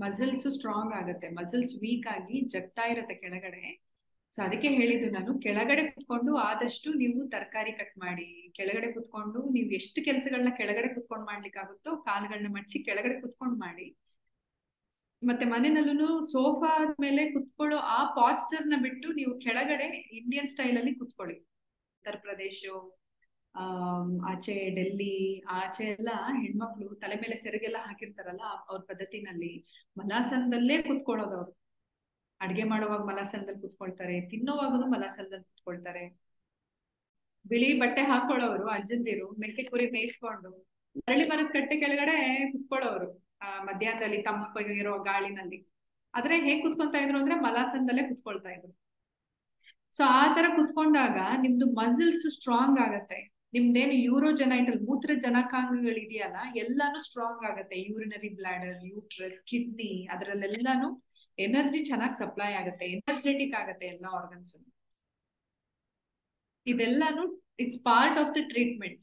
Muscles strong ಆಗುತ್ತೆ, muscles weak ಆಗಿ ಜಗ್ತಾ ಇರತ್ತೆ ಕೆಳಗಡೆ. ಸೊ ಅದಕ್ಕೆ ಹೇಳಿದ್ದು ನಾನು, ಕೆಳಗಡೆ ಕುತ್ಕೊಂಡು ಆದಷ್ಟು ನೀವು ತರಕಾರಿ ಕಟ್ ಮಾಡಿ, ಕೆಳಗಡೆ ಕುತ್ಕೊಂಡು ನೀವು ಎಷ್ಟು ಕೆಲಸಗಳನ್ನ ಕೆಳಗಡೆ ಕುತ್ಕೊಂಡು ಮಾಡ್ಲಿಕ್ಕಾಗುತ್ತೋ ಕಾಲುಗಳನ್ನ ಮಡಚಿ ಕೆಳಗಡೆ ಕುತ್ಕೊಂಡು ಮಾಡಿ. ಮತ್ತೆ ಮನೆಯಲ್ಲೂ ಸೋಫಾ ಮೇಲೆ ಕುತ್ಕೊಳ್ಳೋ ಆ ಪಾಸ್ಚರ್ ನ ಬಿಟ್ಟು ನೀವು ಕೆಳಗಡೆ ಇಂಡಿಯನ್ ಸ್ಟೈಲ್ ಅಲ್ಲಿ ಕುತ್ಕೊಳ್ಳಿ. ಉತ್ತರ ಪ್ರದೇಶ, ಆಚೆ ಡೆಲ್ಲಿ ಆಚೆ ಎಲ್ಲ ಹೆಣ್ಮಕ್ಳು ತಲೆ ಮೇಲೆ ಸೆರಗೆಲ್ಲ ಹಾಕಿರ್ತಾರಲ್ಲ ಅವ್ರ ಪದ್ಧತಿನಲ್ಲಿ ಮಲಾಸನದಲ್ಲೇ ಕುತ್ಕೊಳ್ಳೋದು ಅವ್ರು. ಅಡ್ಗೆ ಮಾಡುವಾಗ ಮಲಾಸನದಲ್ಲಿ ಕುತ್ಕೊಳ್ತಾರೆ, ತಿನ್ನೋವಾಗನು ಮಲಾಸನದಲ್ಲಿ ಕುತ್ಕೊಳ್ತಾರೆ. ಬಿಳಿ ಬಟ್ಟೆ ಹಾಕೊಳ್ಳೋರು ಅಜ್ಜಂದಿರು ಮೆಕ್ಕೆ ಕುರಿ ಮೇಯಿಸ್ಕೊಂಡು ಅರಳಿ ಮರದ ಕಟ್ಟೆ ಕೆಳಗಡೆ ಕುತ್ಕೊಳ್ಳೋರು ಮಧ್ಯಾಹ್ನದಲ್ಲಿ ತಂಪಿರೋ ಗಾಳಿನಲ್ಲಿ. ಆದ್ರೆ ಹೇಗ್ ಕುತ್ಕೊಂತ ಇದ್ರು ಅಂದ್ರೆ ಮಲಾಸನದಲ್ಲೇ ಕುತ್ಕೊಳ್ತಾ ಇದ್ರು. ಸೊ ಆ ತರ ಕುತ್ಕೊಂಡಾಗ ನಿಮ್ದು ಮಸಲ್ಸ್ ಸ್ಟ್ರಾಂಗ್ ಆಗತ್ತೆ. ನಿಮ್ದೇನು ಯೂರೋಜೆನೈಟಲ್ ಮೂತ್ರ ಜನಕಾಂಗಗಳು ಇದೆಯಲ್ಲ ಎಲ್ಲಾನು ಸ್ಟ್ರಾಂಗ್ ಆಗತ್ತೆ. ಯೂರಿನರಿ ಬ್ಲಾಡರ್, ಯೂಟ್ರಸ್, ಕಿಡ್ನಿ ಅದರಲ್ಲೆಲ್ಲಾನು ಎನರ್ಜಿ ಚೆನ್ನಾಗಿ ಸಪ್ಲೈ ಆಗುತ್ತೆ, ಎನರ್ಜೆಟಿಕ್ ಆಗತ್ತೆ ಎಲ್ಲ ಆರ್ಗನ್ಸ್. ಇದೆಲ್ಲಾನು it's part of the treatment.